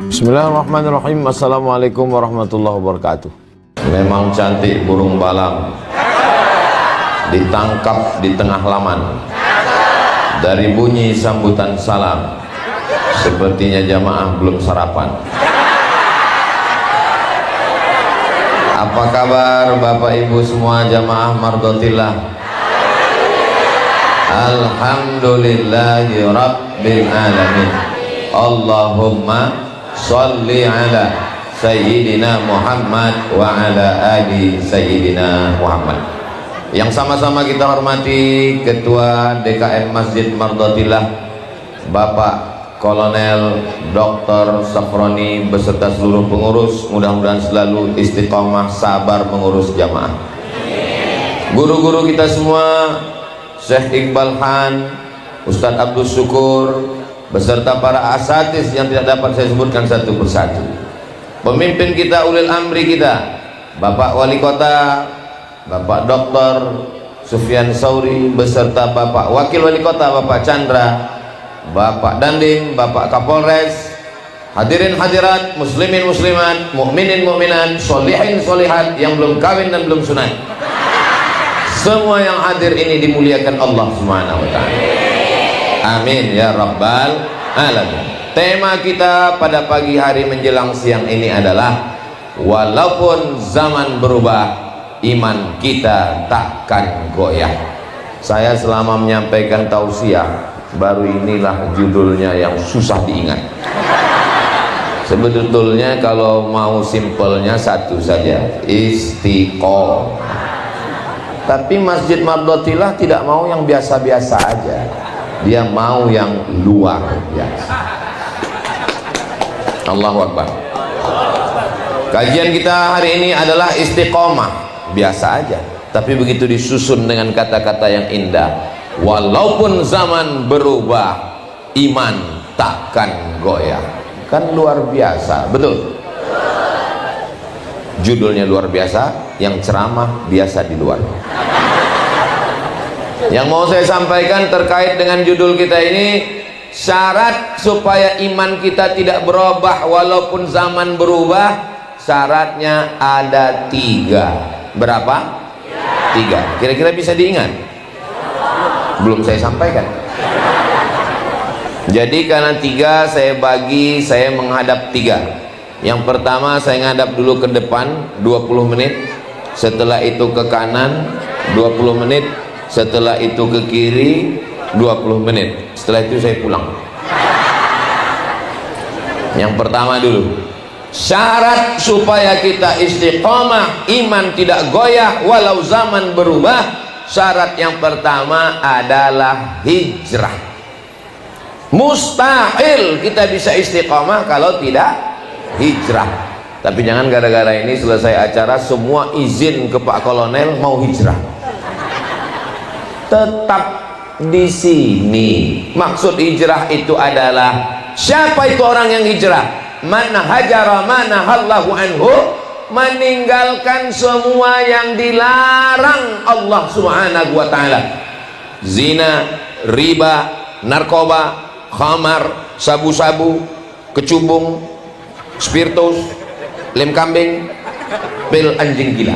Bismillahirrahmanirrahim. Assalamualaikum warahmatullahi wabarakatuh. Memang cantik burung balang, ditangkap di tengah laman. Dari bunyi sambutan salam, sepertinya jamaah belum sarapan. Apa kabar Bapak Ibu semua jamaah Mardotillah? Alhamdulillahi Rabbil Alamin. Allahumma sholli ala Sayyidina Muhammad wa ala ali Sayyidina Muhammad. Yang sama-sama kita hormati Ketua DKM Masjid Mardotillah Bapak Kolonel Dr. Safroni beserta seluruh pengurus, mudah-mudahan selalu istiqomah sabar mengurus jamaah. Guru-guru kita semua, Syekh Iqbal Han, Ustadz Abdul Syukur beserta para asatidz yang tidak dapat saya sebutkan satu persatu. Pemimpin kita, ulil amri kita, Bapak Wali Kota, Bapak Dr. Sufyan Sauri beserta Bapak Wakil Wali Kota Bapak Chandra, Bapak Dandim, Bapak Kapolres, hadirin hadirat, muslimin muslimat, mukminin mukminat, sholihin sholihat yang belum kawin dan belum sunat. Semua yang hadir ini dimuliakan Allah Subhanahu wa taala. Amin ya rabbal alamin. Tema kita pada pagi hari menjelang siang ini adalah walaupun zaman berubah, iman kita takkan goyah. Saya selama menyampaikan tausiah, baru inilah judulnya yang susah diingat. Sebetulnya kalau mau simpelnya satu saja, istiqomah. Tapi Masjid Mardotillah tidak mau yang biasa-biasa aja, dia mau yang luar biasa. Allahu Akbar. Kajian kita hari ini adalah istiqomah, biasa aja, tapi begitu disusun dengan kata-kata yang indah. Walaupun zaman berubah, iman takkan goyah. Kan luar biasa, betul? Judulnya luar biasa, yang ceramah biasa di luar. Yang mau saya sampaikan terkait dengan judul kita ini, syarat supaya iman kita tidak berubah walaupun zaman berubah, syaratnya ada 3. Berapa? 3. Kira-kira bisa diingat? Belum saya sampaikan. Jadi karena 3 saya bagi, saya menghadap 3. Yang pertama saya ngadap dulu ke depan 20 menit, setelah itu ke kanan 20 menit, setelah itu ke kiri 20 menit, setelah itu saya pulang. Yang pertama dulu, syarat supaya kita istiqomah, iman tidak goyah walau zaman berubah, syarat yang pertama adalah hijrah. Mustahil kita bisa istiqomah kalau tidak hijrah. Tapi jangan gara-gara ini selesai acara semua izin ke Pak Kolonel mau hijrah. Tetap di sini. Maksud hijrah itu adalah, siapa itu orang yang hijrah? Man hajara mana hallahu anhu, meninggalkan semua yang dilarang Allah Subhanahu wa taala. Zina, riba, narkoba, khamar, sabu-sabu, kecubung, spiritus, lem kambing, pil anjing gila.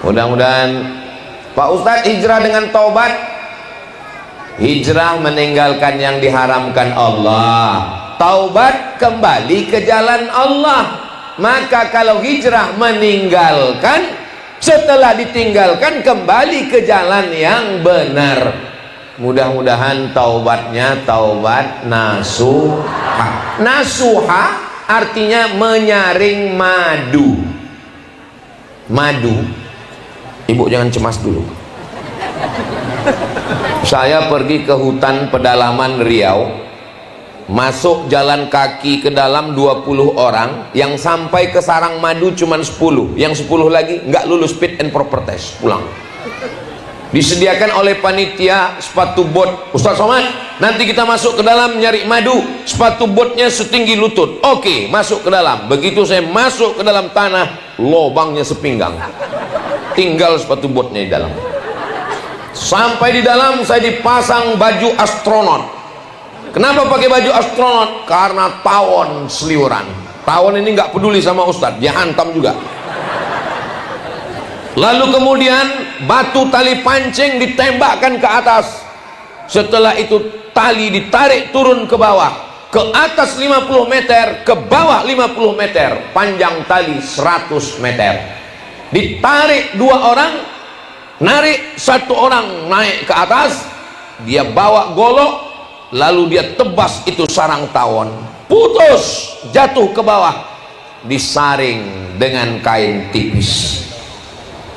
Mudah-mudahan Pak Ustadz hijrah dengan taubat. Hijrah meninggalkan yang diharamkan Allah, taubat kembali ke jalan Allah. Maka kalau hijrah meninggalkan, setelah ditinggalkan kembali ke jalan yang benar. Mudah-mudahan taubatnya taubat nasuha. Nasuha artinya menyaring madu. Madu, ibu jangan cemas dulu. Saya pergi ke hutan pedalaman Riau, masuk jalan kaki ke dalam 20 orang, yang sampai ke sarang madu cuma 10, yang 10 lagi nggak lulus fit and proper test, pulang. Disediakan oleh panitia sepatu bot. Ustaz Somad, nanti kita masuk ke dalam nyari madu, sepatu botnya setinggi lutut. Oke, masuk ke dalam. Begitu saya masuk ke dalam tanah, lobangnya sepinggang, tinggal sepatu botnya di dalam. Sampai di dalam saya dipasang baju astronot, Kenapa pakai baju astronot? Karena tawon seliuran. Tawon ini nggak peduli sama Ustadz, dia hantam juga. Lalu kemudian batu tali pancing ditembakkan ke atas. Setelah itu tali ditarik turun ke bawah, ke atas 50 meter, ke bawah 50 meter, panjang tali 100 meter. Ditarik 2 orang, narik 1 orang naik ke atas, dia bawa golok, lalu dia tebas itu sarang tawon, putus, jatuh ke bawah, disaring dengan kain tipis.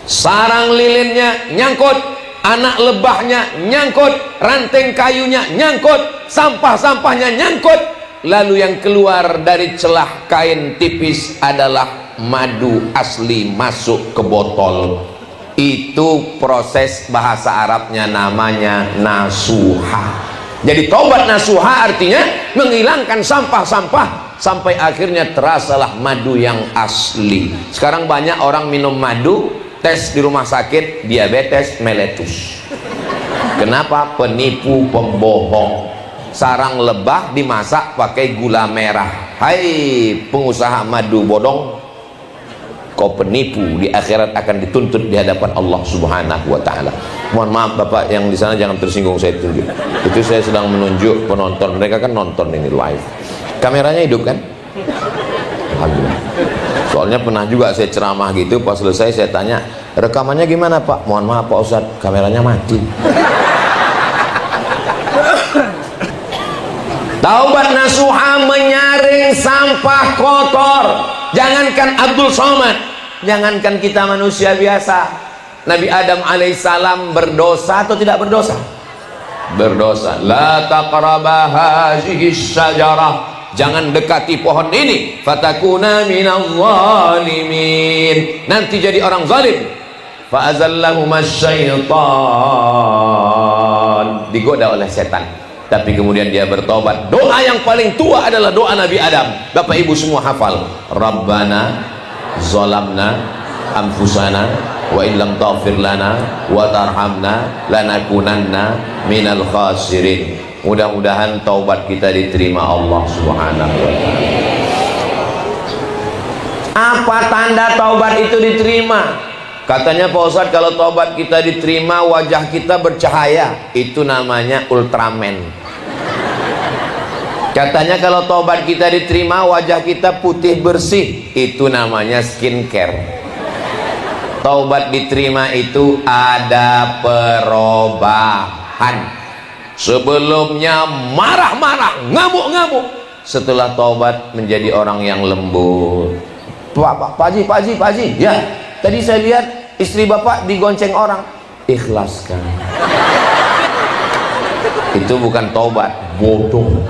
Sarang lilinnya nyangkut, anak lebahnya nyangkut, ranting kayunya nyangkut, sampah-sampahnya nyangkut. Lalu yang keluar dari celah kain tipis adalah madu asli masuk ke botol. Itu proses bahasa Arabnya namanya nasuha. Jadi taubat nasuha artinya menghilangkan sampah-sampah sampai akhirnya terasalah madu yang asli. Sekarang banyak orang minum madu, tes di rumah sakit diabetes meletus. Kenapa? Penipu, pembohong. Sarang lebah dimasak pakai gula merah. Hai pengusaha madu bodong, kau penipu, di akhirat akan dituntut di hadapan Allah Subhanahu wa taala. Mohon maaf Bapak yang di sana jangan tersinggung saya tunjuk. Itu saya sedang menunjuk penonton, mereka kan nonton ini live. Kameranya hidup kan? Alhamdulillah. Soalnya pernah juga saya ceramah gitu, pas selesai saya tanya, rekamannya gimana Pak? Mohon maaf Pak Ustadz, kameranya mati. Taubat nasuha menyaring sampah kotor. Jangankan Abdul Somad, jangankan kita manusia biasa, Nabi Adam alaihissalam berdosa atau tidak berdosa? Berdosa. La taqraba hadhihi syajarah, jangan dekati pohon ini, fatakuna minal zalimin, nanti jadi orang zalim. Fa azallahuma syaitan, digoda oleh setan. Tapi kemudian dia bertobat. Doa yang paling tua adalah doa Nabi Adam. Bapak Ibu semua hafal. Rabbana zalamna anfusana wa illam taghfir lana wa tarhamna lanakunanna minal khasirin. Mudah-mudahan taubat kita diterima Allah Subhanahu wa taala. Apa tanda taubat itu diterima? Katanya Pak Ustadz, kalau taubat kita diterima wajah kita bercahaya, itu namanya Ultraman. Katanya kalau taubat kita diterima wajah kita putih bersih, itu namanya skincare. Taubat diterima itu ada perubahan. Sebelumnya marah-marah, ngamuk-ngamuk, setelah taubat menjadi orang yang lembut. Pak Haji, ya tadi saya lihat istri Bapak digonceng orang. Ikhlaskan. Itu bukan taubat, bodoh.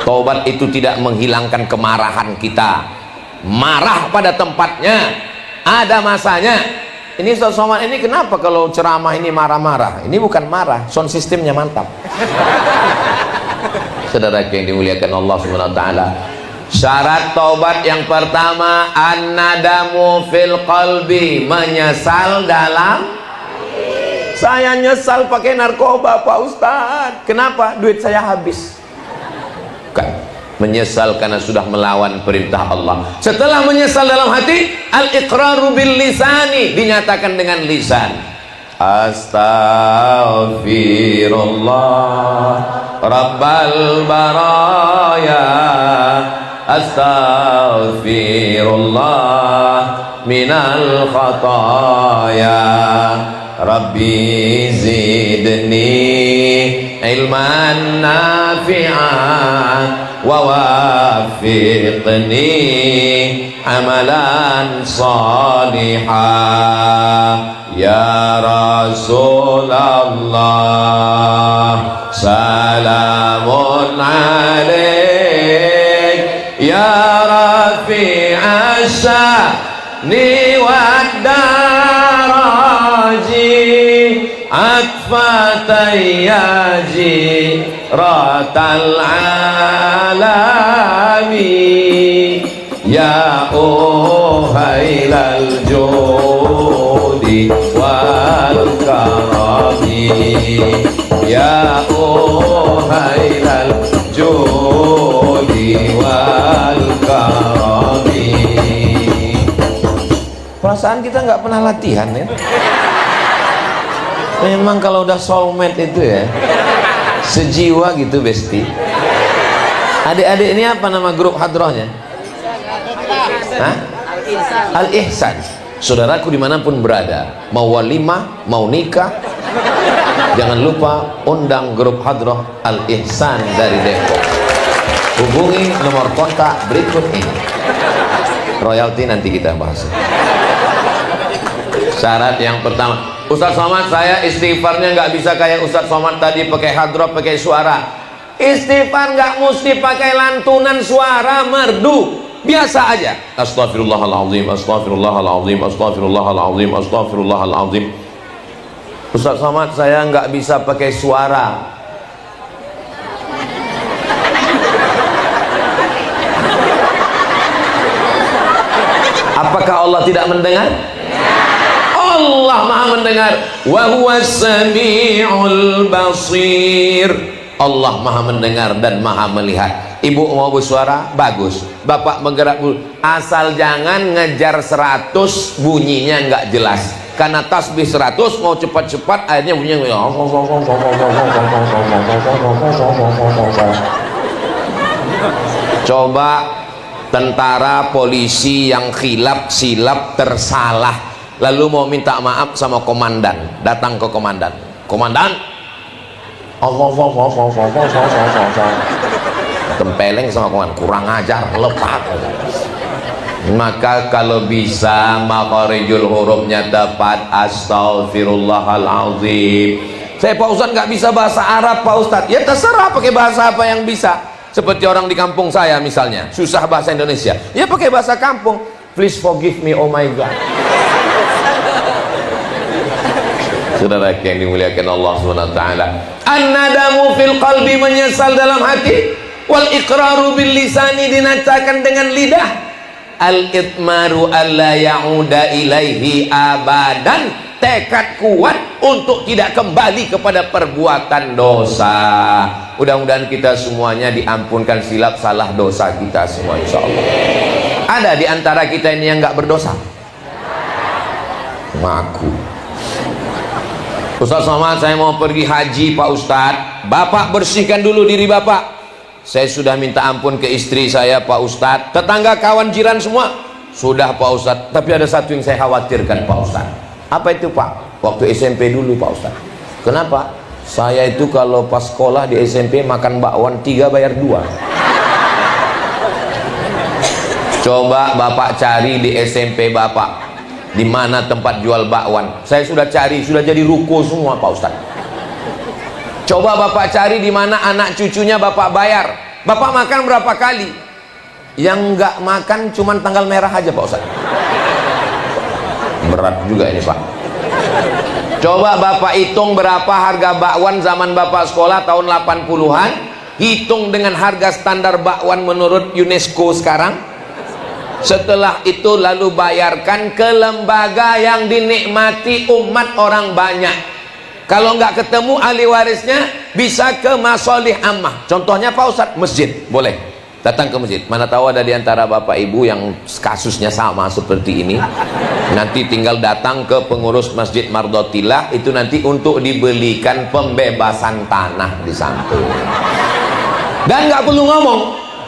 Taubat itu tidak menghilangkan kemarahan kita. Marah pada tempatnya, ada masanya. Ini Ustaz Somad ini kenapa kalau ceramah ini marah-marah? Ini bukan marah, sound sistemnya mantap. Saudara yang dimuliakan Allah Subhanahu wa taala, syarat taubat yang pertama an-nadamu fil qalbi, menyesal dalam. Saya nyesal pakai narkoba Pak Ustadz. Kenapa? Duit saya habis. Bukan. Menyesal karena sudah melawan perintah Allah. Setelah menyesal dalam hati, al-iqraru bil lisani, dinyatakan dengan lisan. Astaghfirullah Rabbal baraya, astaghfirullah minal khataya, Rabbi zidni ilman nafi'an wa wafiqni amalan salihah. Ya Rasulullah salamun alaik, ya rafi'a sya'ni wad daraji, atfatayyaji ratal alami, ya uhailal judi wal karami, ya uhailal perasaan kita nggak pernah latihan ya. Memang kalau udah soulmate itu ya, sejiwa gitu besti. Adik-adik ini apa nama grup hadrohnya? Hah? Al-Ihsan. Saudaraku dimanapun berada, mau walimah, mau nikah, jangan lupa undang grup hadroh Al-Ihsan dari Depok. Hubungi nomor kontak berikut ini. Royalti nanti kita bahas. Syarat yang pertama, Ustaz Somad, saya istighfarnya nggak bisa kayak Ustaz Somad tadi pakai hadroh, pakai suara. Istighfar nggak mesti pakai lantunan suara merdu. Biasa aja. Astaghfirullahaladzim, astaghfirullahaladzim, astaghfirullahaladzim, astaghfirullahaladzim. Ustaz Somad, saya nggak bisa pakai suara. Apakah Allah tidak mendengar? Allah Maha mendengar. Wa huwas samiul basir. Allah Maha mendengar dan Maha melihat. Ibu mau bersuara bagus, bapak bergerak dulu, asal jangan ngejar 100 bunyinya nggak jelas, karena tasbih 100 mau cepat-cepat akhirnya bunyinya coba tentara polisi yang khilaf silap tersalah lalu mau minta maaf sama komandan, datang ke komandan, komandan tempeleng sama komandan, kurang ajar, lepas. Maka kalau bisa makharijul hurufnya tepat, astaghfirullahaladzim. Saya Pak Ustadz nggak bisa bahasa Arab Pak Ustadz. Ya terserah pakai bahasa apa yang bisa. Seperti orang di kampung saya misalnya, susah bahasa Indonesia, ya pakai bahasa kampung. Please forgive me, oh my God. Saudara yang dimuliakan Allah SWT, an-nadamu fil qalbi, menyesal dalam hati, wal iqraru bil lisani, dinatakan dengan lidah, al-itmaru alla ya'uda ilaihi abadan, tekad kuat untuk tidak kembali kepada perbuatan dosa. Mudah-mudahan kita semuanya diampunkan silap salah dosa kita semua insyaallah. Ada di antara kita ini yang nggak berdosa? Ngaku. Ustaz Somad, saya mau pergi haji Pak Ustadz. Bapak bersihkan dulu diri Bapak. Saya sudah minta ampun ke istri saya Pak Ustadz, tetangga kawan jiran semua sudah Pak Ustadz. Tapi ada satu yang saya khawatirkan Pak Ustadz. Apa itu Pak? Waktu SMP dulu Pak Ustadz. Kenapa? Saya itu kalau pas sekolah di SMP makan bakwan 3 bayar 2. Coba Bapak cari di SMP Bapak, di mana tempat jual bakwan. Saya sudah cari, sudah jadi ruko semua Pak Ustadz. Coba Bapak cari di mana anak cucunya Bapak bayar. Bapak makan berapa kali? Yang nggak makan cuman tanggal merah aja Pak Ustadz. Berat juga ini Pak. Coba Bapak hitung berapa harga bakwan zaman Bapak sekolah tahun 80-an, hitung dengan harga standar bakwan menurut UNESCO sekarang. Setelah itu lalu bayarkan ke lembaga yang dinikmati umat orang banyak. Kalau nggak ketemu ahli warisnya, bisa ke masolih ammah. Contohnya Pak Ustadz, masjid boleh datang ke masjid. Mana tahu ada di antara bapak ibu yang kasusnya sama seperti ini, nanti tinggal datang ke pengurus Masjid Mardotillah, itu nanti untuk dibelikan pembebasan tanah di samping. Dan nggak perlu ngomong,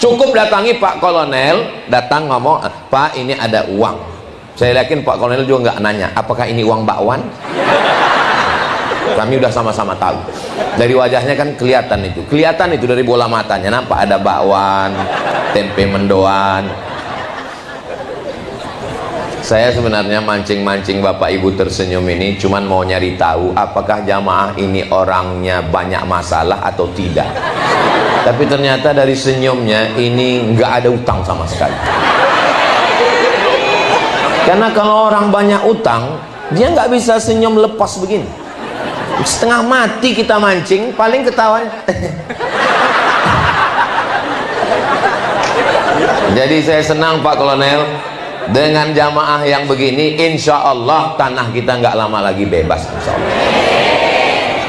cukup datangi Pak Kolonel, datang ngomong, Pak ini ada uang. Saya yakin Pak Kolonel juga nggak nanya apakah ini uang bakwan. Kami udah sama-sama tahu dari wajahnya, kan kelihatan itu dari bola matanya, nampak ada bakwan, tempe mendoan. Saya sebenarnya mancing-mancing bapak ibu tersenyum ini cuman mau nyari tahu apakah jamaah ini orangnya banyak masalah atau tidak. Tapi ternyata dari senyumnya ini nggak ada utang sama sekali. Karena kalau orang banyak utang, dia nggak bisa senyum lepas begini. Setengah mati kita mancing, paling ketawanya. Jadi saya senang Pak Kolonel, dengan jamaah yang begini, insya Allah tanah kita nggak lama lagi bebas, insya Allah.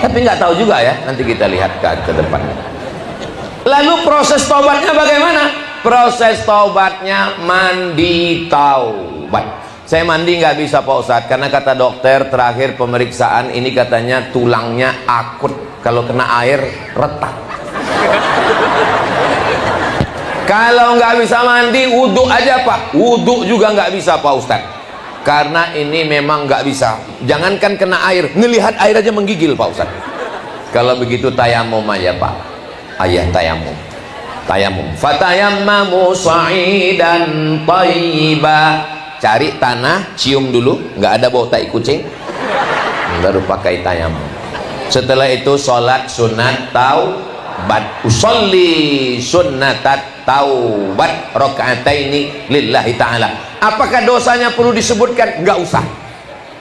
Tapi nggak tahu juga ya, nanti kita lihat ke depan. Lalu proses taubatnya bagaimana? Proses taubatnya mandi taubat. Saya mandi nggak bisa Pak Ustadz, karena kata dokter terakhir pemeriksaan ini katanya tulangnya akut, kalau kena air retak. Kalau nggak bisa mandi, wudhu aja Pak. Wudhu juga nggak bisa Pak Ustadz, karena ini memang nggak bisa. Jangankan kena air, ngelihat air aja menggigil Pak Ustadz. Kalau begitu tayamum aja Pak. Ayah tayamum. Tayamum. Fatayammamu sa'idan thayyiba. Cari tanah, cium dulu, nggak ada bau tai kucing, baru pakai tayamum. Setelah itu sholat sunat taubat. Usolli sunnatat taubat rakaataini lillahi ta'ala. Apakah dosanya perlu disebutkan? Nggak usah.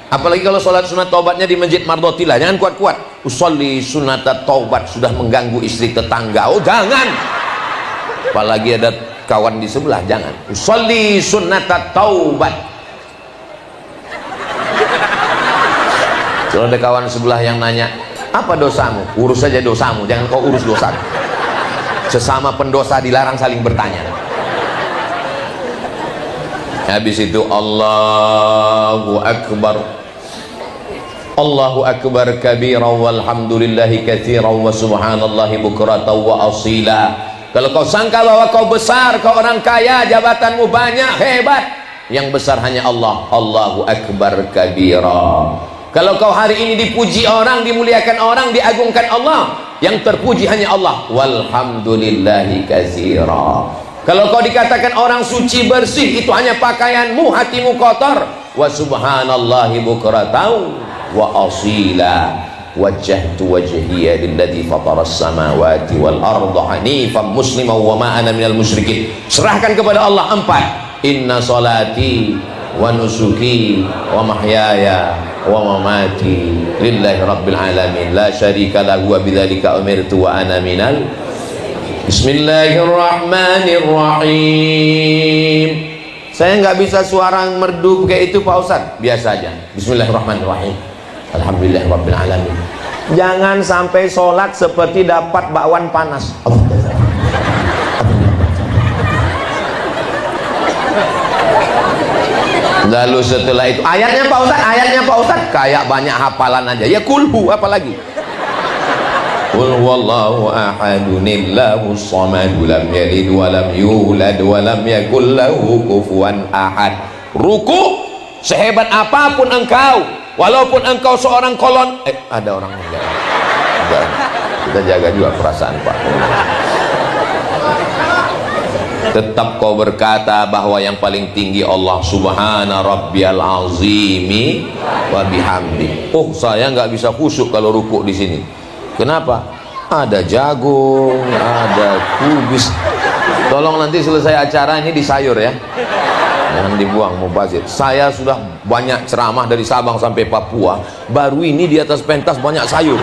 Apalagi kalau sholat sunat taubatnya di Masjid Mardotilah, jangan kuat-kuat. Usolli sunnatat taubat, sudah mengganggu istri tetangga. Oh jangan. Apalagi ada kawan di sebelah, jangan. Usolli sunnatat taubat. Kalau ada kawan sebelah yang nanya, apa dosamu? Urus saja dosamu, jangan kau urus dosaku. Sesama pendosa dilarang saling bertanya. Habis itu Allahu Akbar. Allahu Akbar kabira walhamdulillahi katsiran wa subhanallahi bukratan wa asila. Kalau kau sangka bahwa kau besar, kau orang kaya, jabatanmu banyak, hebat, yang besar hanya Allah. Allahu Akbar kabira. Kalau kau hari ini dipuji orang, dimuliakan orang, diagungkan Allah, yang terpuji hanya Allah. Walhamdulillahi katsira. Kalau kau dikatakan orang suci bersih, itu hanya pakaianmu, hatimu kotor. Wa subhanallahi bukratan wa asila. Wajjahtu wajhiya lilladzi fataras samawati wal arda hanifan musliman wa ma ana minal musyrikin. Serahkan kepada Allah 4. Inna salati wa nusuki wa mahyaya wa mamati lillahi rabbil alamin la syarika lahu wa bidzalika umirtu wa ana minal. Bismillahirrahmanirrahim. Saya nggak bisa suara merdu kayak itu Pak Ustadz, biasa aja. Bismillahirrahmanirrahim. Alhamdulillah rabbil alamin. Jangan sampai sholat seperti dapat bakwan panas. Lalu setelah itu ayatnya Pak Ustadz, kayak banyak hafalan aja. Ya kulhu apalagi. Qul huwallahu ahadun illahus samad lam yalid wa lam yulad wa lam yakul lahu kufuwan ahad. Ruku sehebat apapun engkau, walaupun engkau seorang kolon, ada orang enggak. Kita jaga juga perasaan Pak. Tetap kau berkata bahwa yang paling tinggi Allah. Subhana rabbiyal azimi wa bihamdi. Oh, saya nggak bisa khusyuk kalau rukuk di sini. Kenapa? Ada jagung, ada kubis. Tolong nanti selesai acara ini disayur ya. Jangan dibuang mubazir. Saya sudah banyak ceramah dari Sabang sampai Papua, baru ini di atas pentas banyak sayur.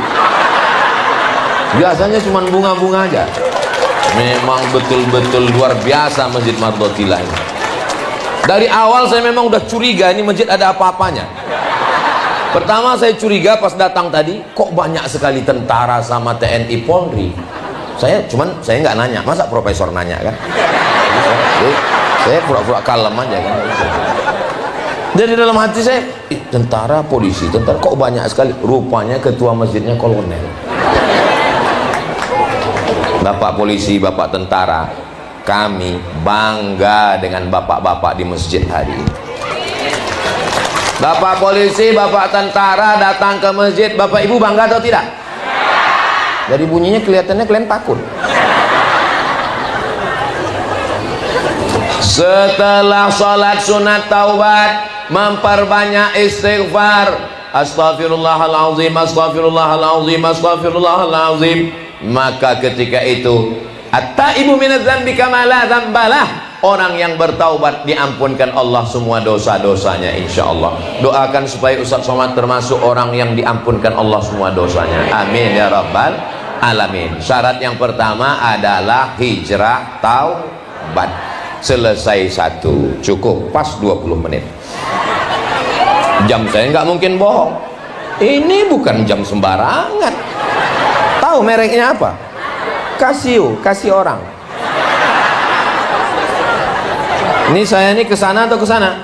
Biasanya cuma bunga-bunga aja. Memang betul-betul luar biasa Masjid Mardotilah ini. Dari awal saya memang udah curiga ini masjid ada apa-apanya. Pertama saya curiga pas datang tadi, kok banyak sekali tentara sama TNI Polri. Saya nggak nanya, masa profesor nanya kan? Saya pura-pura kalem aja kan. Jadi dalam hati saya, tentara, polisi, tentara, kok banyak sekali. Rupanya ketua masjidnya kolonel. Bapak polisi, bapak tentara, kami bangga dengan bapak-bapak di masjid hari ini. Bapak polisi, bapak tentara datang ke masjid, bapak ibu bangga atau tidak? Dari bunyinya kelihatannya kalian takut. Setelah sholat sunat taubat, memperbanyak istighfar. Astaghfirullahaladzim, astaghfirullahaladzim, astaghfirullahaladzim. Maka ketika itu, at-taibu minadz dzambi kama la dzambalah. Orang yang bertaubat diampunkan Allah semua dosa-dosanya insyaallah. Doakan supaya Ustaz Somad termasuk orang yang diampunkan Allah semua dosanya. Amin ya rabbal alamin. Syarat yang pertama adalah hijrah taubat. Selesai satu, cukup pas 20 menit. Jam saya nggak mungkin bohong. Ini bukan jam sembarangan. Tahu mereknya apa? Casio, kasih orang. Ini saya ini kesana atau kesana?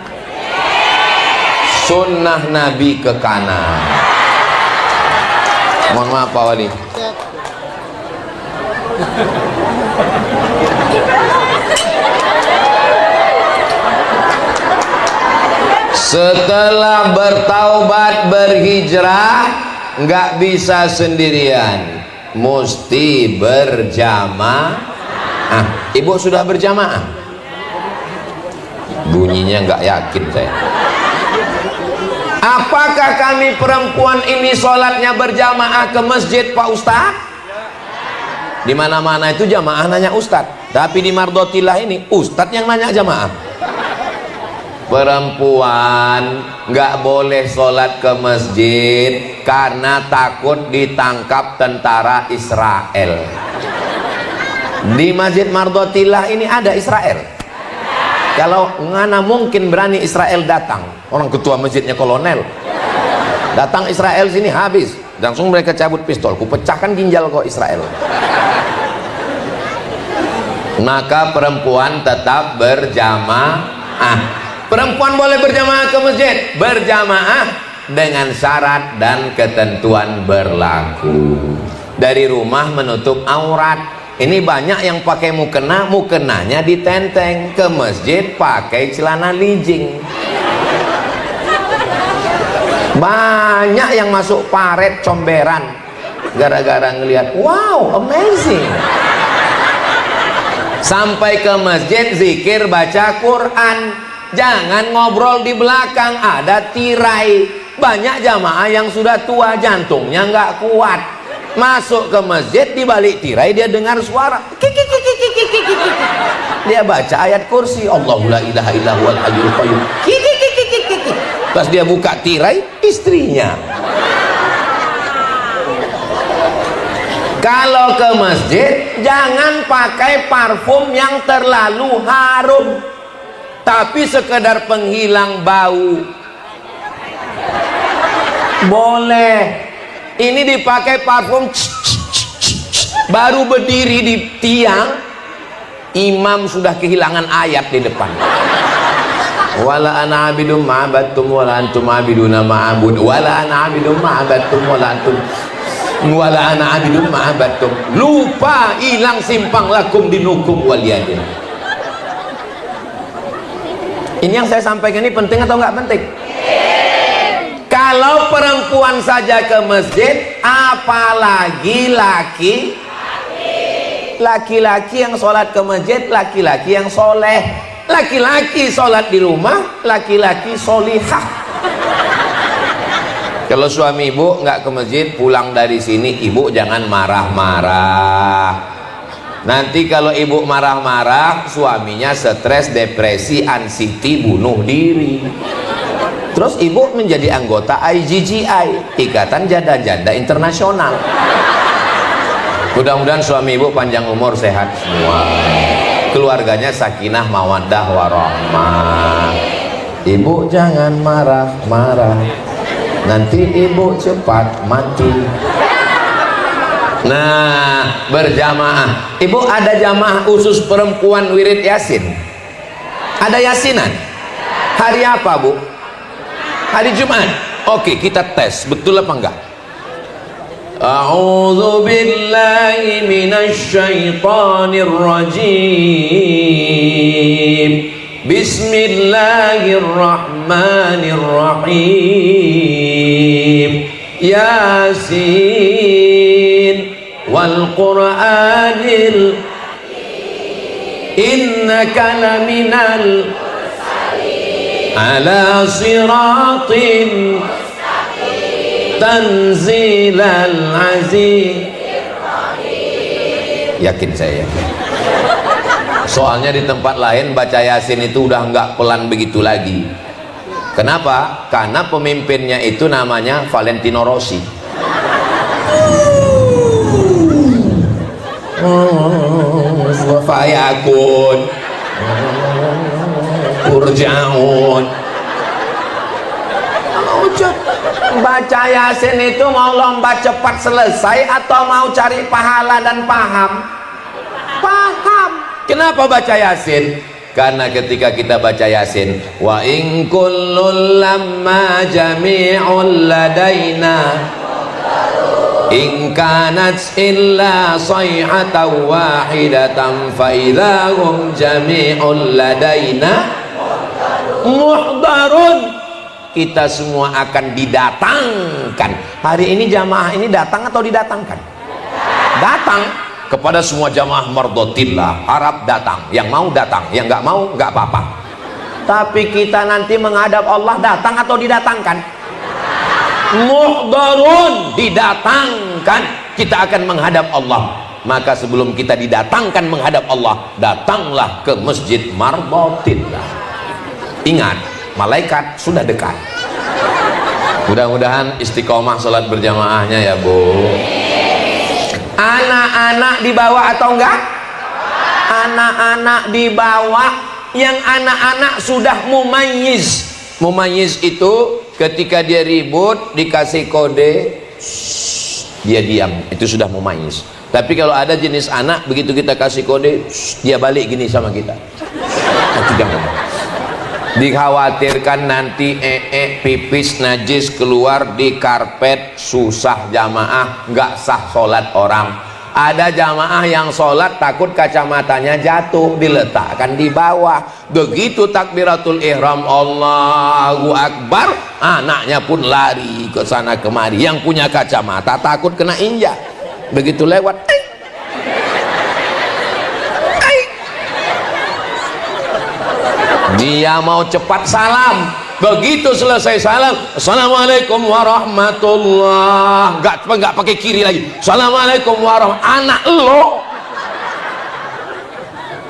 sunnah Nabi ke kanan. Mohon maaf Pak Wali. Setelah bertaubat berhijrah nggak bisa sendirian, mesti berjamaah. Ibu sudah berjamaah? Bunyinya nggak yakin saya. Apakah kami perempuan ini sholatnya berjamaah ke masjid Pak Ustadz? Di mana-mana itu jamaah nanya Ustadz, tapi di Mardotilah ini Ustadz yang nanya jamaah. Perempuan nggak boleh sholat ke masjid karena takut ditangkap tentara Israel. Di Masjid Mardotilah ini ada Israel. Kalau ngana mungkin berani Israel datang, orang ketua masjidnya kolonel, datang Israel sini habis, langsung mereka cabut pistol, kupecahkan ginjal kok Israel. Maka perempuan tetap berjamaah. Perempuan boleh berjamaah ke masjid, berjamaah dengan syarat dan ketentuan berlaku. Dari rumah menutup aurat. Ini banyak yang pakai mukena, mukenanya ditenteng. Ke masjid pakai celana lijing. Banyak yang masuk paret comberan gara-gara ngelihat, wow, amazing. Sampai ke masjid zikir baca Quran. Jangan ngobrol di belakang, ada tirai. Banyak jamaah yang sudah tua, jantungnya nggak kuat. Masuk ke masjid, di balik tirai dia dengar suara dia baca ayat kursi, Allahu la ilaha illa huwal hayyul qayyum. Pas dia buka tirai, istrinya. Kalau ke masjid jangan pakai parfum yang terlalu harum, tapi sekedar penghilang bau boleh. Ini dipakai parfum baru berdiri di tiang, imam sudah kehilangan ayat di depan. Wala ana abidum ma'abattum wala antum abiduna ma'abud wala ana abidum ma'abattum wala antum wala ana abidum ma'abattum. Lupa, hilang simpang lakum dinukum waliyadin. Ini yang saya sampaikan ini penting atau enggak penting? Kalau perempuan saja ke masjid, apalagi laki-laki yang sholat ke masjid, laki-laki yang soleh. Laki-laki sholat di rumah, laki-laki solihah. Kalau suami ibu nggak ke masjid, pulang dari sini ibu jangan marah-marah. Nanti kalau ibu marah-marah, suaminya stres, depresi, anxiety, bunuh diri. Terus ibu menjadi anggota IGGI, Ikatan Janda-Janda Internasional. Mudah-mudahan suami ibu panjang umur, sehat semua, keluarganya sakinah mawaddah warahmah. Ibu jangan marah-marah, nanti ibu cepat mati. Nah, berjamaah. Ibu ada jamaah khusus perempuan wirid yasin? Ada yasinan? Hari apa bu? Hari Jumat. Oke, kita tes betul apa enggak. A'udzu billahi minasy syaithanir rajim. Bismillahirrahmanirrahim. Yasin wal Qur'anil innaka laminal ala siratin tanzilal aziz. Yakin saya, soalnya di tempat lain baca yasin itu udah nggak pelan begitu lagi. Kenapa? Karena pemimpinnya itu namanya Valentino Rossi. Fayakun Urjaun. Baca yasin itu mau lomba cepat selesai atau mau cari pahala dan paham? Paham. Kenapa baca yasin? Karena ketika kita baca Yasin, wa in kullul lamma jami'ul ladaina in kanat illa sayhatan wahidatan fa idahum jami'ul ladaina muhdarun. Kita semua akan didatangkan. Hari ini jamaah ini datang atau didatangkan? Datang. Kepada semua jamaah mardotillah harap datang. Yang mau datang, yang nggak mau nggak apa-apa. Tapi kita nanti menghadap Allah datang atau didatangkan? Muhdarun, didatangkan. Kita akan menghadap Allah. Maka sebelum kita didatangkan menghadap Allah, datanglah ke masjid mardotillah. Ingat, malaikat sudah dekat. Mudah-mudahan istiqomah sholat berjamaahnya ya Bu. Anak-anak dibawa atau enggak? Anak-anak dibawa. Yang anak-anak sudah mumayyiz. Mumayyiz itu ketika dia ribut dikasih kode, dia diam, itu sudah mumayyiz. Tapi kalau ada jenis anak begitu kita kasih kode, dia balik gini sama kita. Tidak ngomong. Dikhawatirkan nanti pipis najis keluar di karpet, susah jamaah, nggak sah sholat orang. Ada jamaah yang sholat takut kacamatanya jatuh, diletakkan di bawah. Begitu takbiratul ihram Allahu Akbar, anaknya pun lari ke sana kemari. Yang punya kacamata takut kena injak, begitu lewat dia mau cepat salam. Begitu selesai salam, assalamualaikum warahmatullah, nggak pakai kiri lagi, assalamualaikum warahmatullah. Anak lo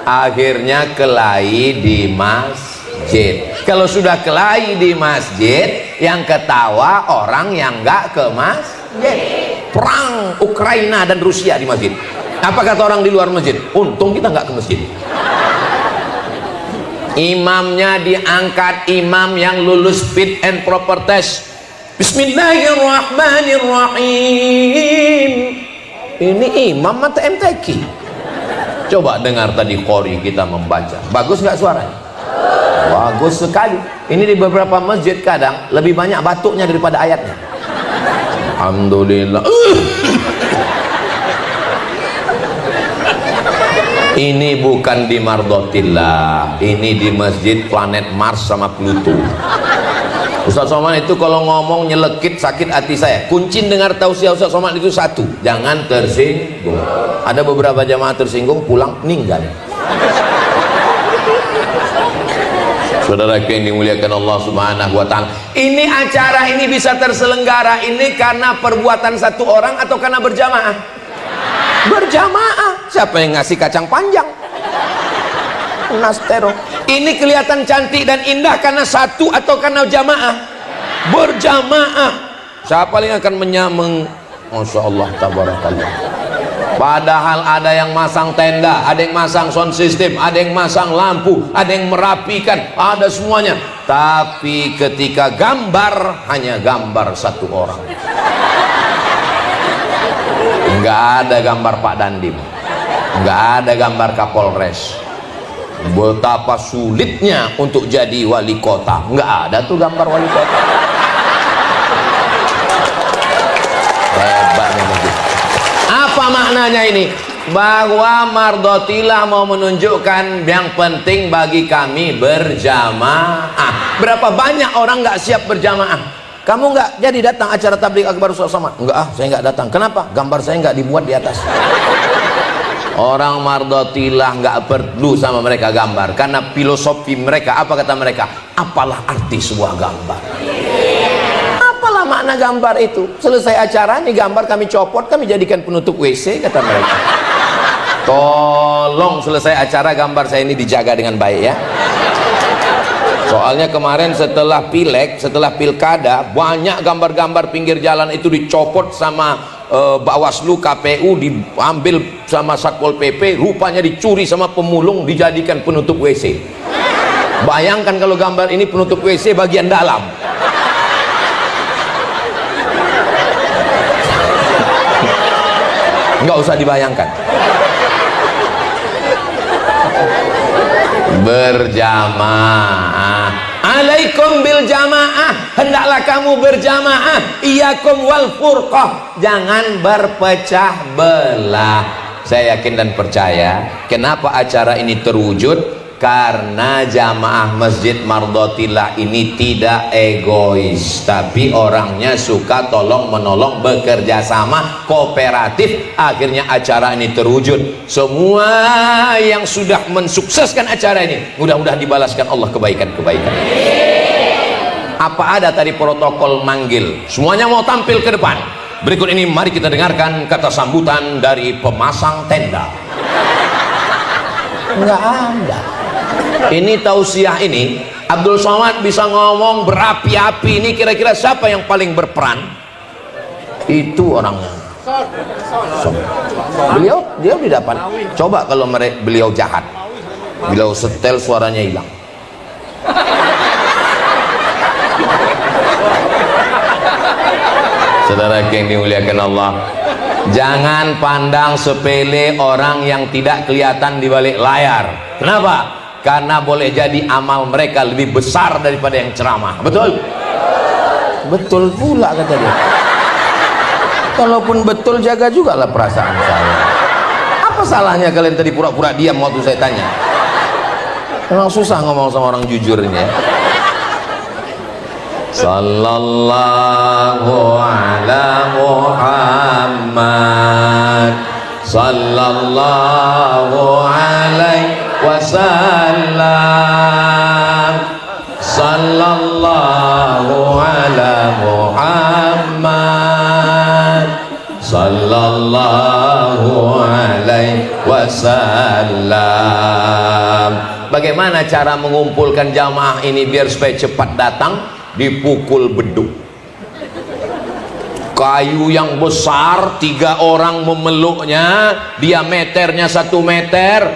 akhirnya kelahi di masjid. Kalau sudah kelahi di masjid, yang ketawa orang yang nggak ke masjid. Perang Ukraina dan Rusia di masjid. Apa kata orang di luar masjid? Untung kita nggak ke masjid. Imamnya diangkat, imam yang lulus fit and proper test. Bismillahirrahmanirrahim. Ini imam atau MTQ? Coba dengar tadi qori kita membaca. Bagus nggak suaranya? Bagus sekali. Ini di beberapa masjid kadang lebih banyak batuknya daripada ayatnya. Alhamdulillah. Ini bukan di mardotillah, ini di masjid planet Mars sama Pluto. Ustaz Somad itu kalau ngomong nyelekit sakit hati saya. Kunci dengar tausiah Ustaz Somad itu satu, jangan tersinggung. Ada beberapa jamaah tersinggung pulang meninggal. Saudara yang dimuliakan Allah Subhanahu wa Ta'ala, ini acara ini bisa terselenggara ini karena perbuatan satu orang atau karena berjamaah? Berjamaah. Siapa yang ngasih kacang panjang? Nastero. Ini kelihatan cantik dan indah karena satu atau karena jamaah? Berjamaah. Siapa yang akan menyameng? Masya Allah, tabarakallah. Padahal ada yang masang tenda, ada yang masang sound system, ada yang masang lampu, ada yang merapikan, ada semuanya. Tapi ketika gambar, hanya gambar satu orang. Nggak ada gambar Pak Dandim, nggak ada gambar Kapolres. Betapa sulitnya untuk jadi wali kota, nggak ada tuh gambar wali kota. Hebat memang. Apa maknanya ini? Bahwa mardotillah mau menunjukkan yang penting bagi kami berjamaah. Berapa banyak orang nggak siap berjamaah? Kamu nggak jadi datang acara tabligh akbar Ustaz Somad? Enggak, saya nggak datang. Kenapa? Gambar saya nggak dibuat di atas. Orang mardotillah nggak perlu sama mereka gambar, karena filosofi mereka, apa kata mereka? Apalah arti sebuah gambar? Apalah makna gambar itu? Selesai acara nih gambar kami copot, kami jadikan penutup WC, kata mereka. Tolong selesai acara gambar saya ini dijaga dengan baik ya. Soalnya kemarin setelah pileg, setelah pilkada, banyak gambar-gambar pinggir jalan itu dicopot sama Bawaslu, KPU, diambil sama Satpol PP, rupanya dicuri sama pemulung, dijadikan penutup WC. Bayangkan kalau gambar ini penutup WC bagian dalam. Nggak usah dibayangkan. berjamaah. Alaikum bil jamaah, hendaklah kamu berjamaah. Iyakum wal furqah, jangan berpecah belah. Saya yakin dan percaya, kenapa acara ini terwujud? Karena jamaah Masjid Mardotillah ini tidak egois, tapi orangnya suka tolong menolong, bekerja sama, kooperatif. Akhirnya acara ini terwujud. Semua yang sudah mensukseskan acara ini, mudah-mudahan dibalaskan Allah kebaikan-kebaikan. Apa ada tadi protokol manggil? Semuanya mau tampil ke depan. Berikut ini mari kita dengarkan kata sambutan dari pemasang tenda. Enggak ada. Ini tausiah ini Abdul Somad bisa ngomong berapi-api. Ini kira-kira siapa yang paling berperan? Itu orangnya. Beliau dia di depan. Coba kalau beliau jahat, beliau setel suaranya hilang. Saudara yang dimuliakan Allah, jangan pandang sepele orang yang tidak kelihatan di balik layar. Kenapa? Karena boleh jadi amal mereka lebih besar daripada yang ceramah. Betul? Betul pula kata dia. Kalaupun betul, jaga juga lah perasaan saya. Apa salahnya kalian tadi pura-pura diam waktu saya tanya? Memang susah ngomong sama orang jujur ini ya. Sallallahu ala Muhammad, sallallahu alaihi wasallam, sallallahu ala Muhammad, sallallahu alaihi wasallam. Bagaimana cara mengumpulkan jamaah ini biar supaya cepat datang? Dipukul beduk. Kayu yang besar, 3 orang memeluknya, diameternya 1 meter.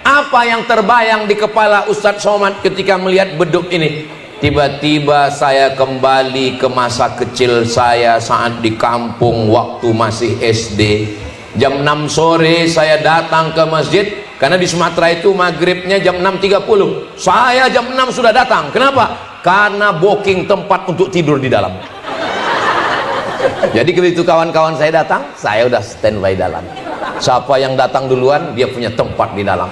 Apa yang terbayang di kepala Ustadz Somad ketika melihat beduk ini? Tiba-tiba saya kembali ke masa kecil saya saat di kampung waktu masih SD. Jam 6 sore saya datang ke masjid, karena di Sumatera itu maghribnya jam 6.30. Saya jam 6 sudah datang. Kenapa? Karena booking tempat untuk tidur di dalam. Jadi begitu kawan-kawan saya datang, saya udah standby dalam. Siapa yang datang duluan, dia punya tempat di dalam.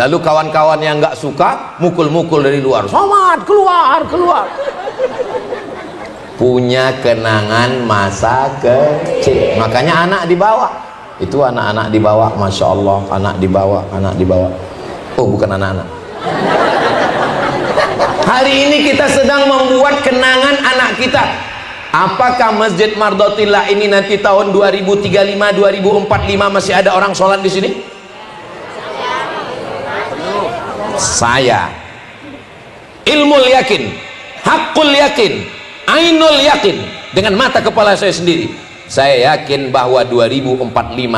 Lalu kawan-kawan yang nggak suka, mukul-mukul dari luar. Somad, keluar, keluar. Punya kenangan masa kecil. Makanya anak dibawa. Itu anak-anak dibawa, Masya Allah. Anak dibawa, anak dibawa. Oh, bukan anak-anak. Hari ini kita sedang membuat kenangan anak kita. Apakah Masjid Mardotillah ini nanti tahun 2035, 2045 masih ada orang sholat di sini? Saya ilmul yakin, hakul yakin, ainul yakin, dengan mata kepala saya sendiri, saya yakin bahwa 2045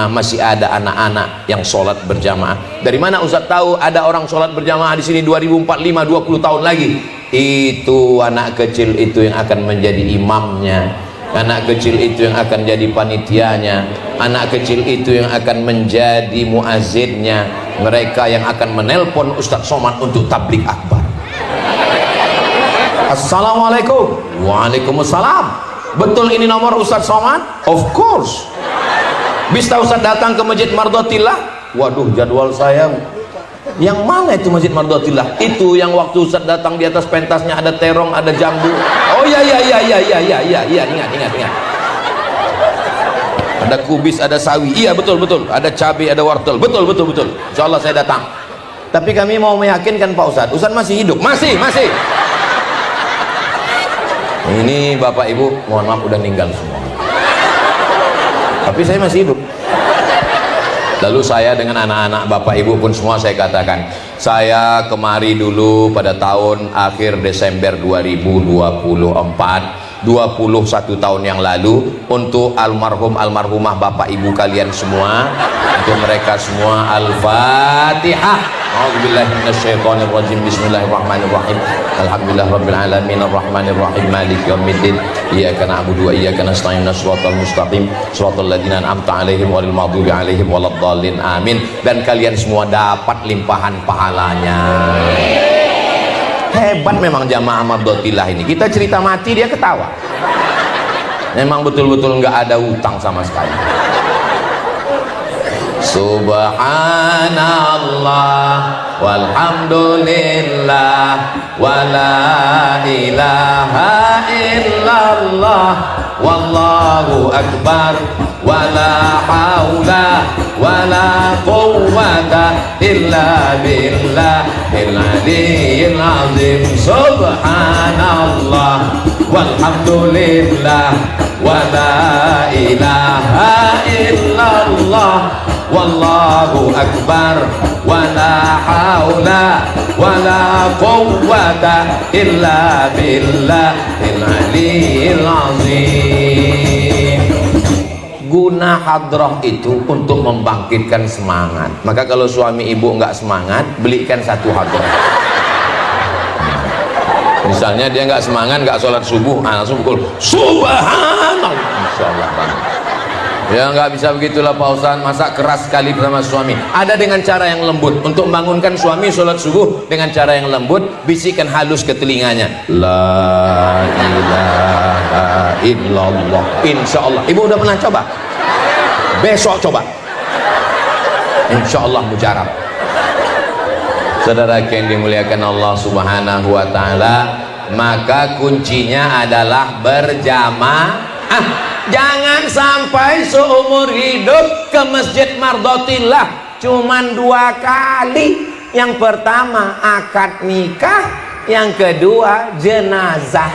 masih ada anak-anak yang sholat berjamaah. Dari mana Ustaz tahu ada orang sholat berjamaah di sini 2045, 20 tahun lagi? Itu anak kecil itu yang akan menjadi imamnya, anak kecil itu yang akan jadi panitianya, anak kecil itu yang akan menjadi muazzinnya, mereka yang akan menelpon Ustaz Somad untuk tabligh akbar. Assalamualaikum. Waalaikumsalam. Betul ini nomor Ustaz Somad? Of course. Bisa Ustaz datang ke Masjid Mardotillah? Waduh, jadwal saya. Yang mana itu Masjid Mardotillah? Itu yang waktu Ustaz datang di atas pentasnya ada terong, ada jambu. Oh iya, ingat. Ada kubis, ada sawi. Iya, betul. Ada cabai, ada wortel. Betul. Insyaallah saya datang. Tapi kami mau meyakinkan Pak Ustaz. Ustaz masih hidup? Masih. Ini Bapak Ibu, mohon maaf udah meninggal semua. Tapi saya masih hidup. Lalu saya dengan anak-anak Bapak Ibu pun semua saya katakan, saya kemari dulu pada tahun akhir Desember 2024, 21 tahun yang lalu, untuk almarhumah Bapak Ibu kalian semua, untuk mereka semua. Al-Fatihah. A'udzubillahi minasyaitonir rajim. Bismillahirrahmanirrahim. Alhamdulillahirabbil alamin arrahmanir rahim maliki yaumiddin. Iyyaka na'budu wa iyyaka nasta'in. Shiratal mustaqim. Shiratal ladzina an'amta 'alaihim ghairil maghdubi 'alaihim waladdallin. Amin. Dan kalian semua dapat limpahan pahalanya. Hebat memang jamaah Mardotillah ini. Kita cerita mati dia ketawa. Memang betul-betul nggak ada utang sama sekali. Subhanallah walhamdulillah wala ilaha illallah wallahu akbar wala haula wala quwwata illa billahil aliyyil azim. Subhanallah walhamdulillah wala ilaha illallah wallahu akbar wala haula wala quwwata illa billahil aliyyil azim. Guna hadrah itu untuk membangkitkan semangat. Maka kalau suami ibu nggak semangat, belikan satu hadrah. Misalnya dia nggak semangat, nggak sholat subuh, langsung pukul subhanallah, insyaallah banget. Ya nggak bisa begitulah Pak Ustaz, masa keras sekali bersama suami. Ada dengan cara yang lembut. Untuk membangunkan suami sholat subuh dengan cara yang lembut, bisikan halus ke telinganya, la ilaha illallah. Insyaallah. Ibu udah pernah coba? Besok coba. Insyaallah mujarab. Saudara yang dimuliakan Allah Subhanahu wa taala, maka kuncinya adalah berjamaah. Jangan sampai seumur hidup ke Masjid Mardotillah cuman 2 kali. Yang pertama akad nikah, yang kedua jenazah.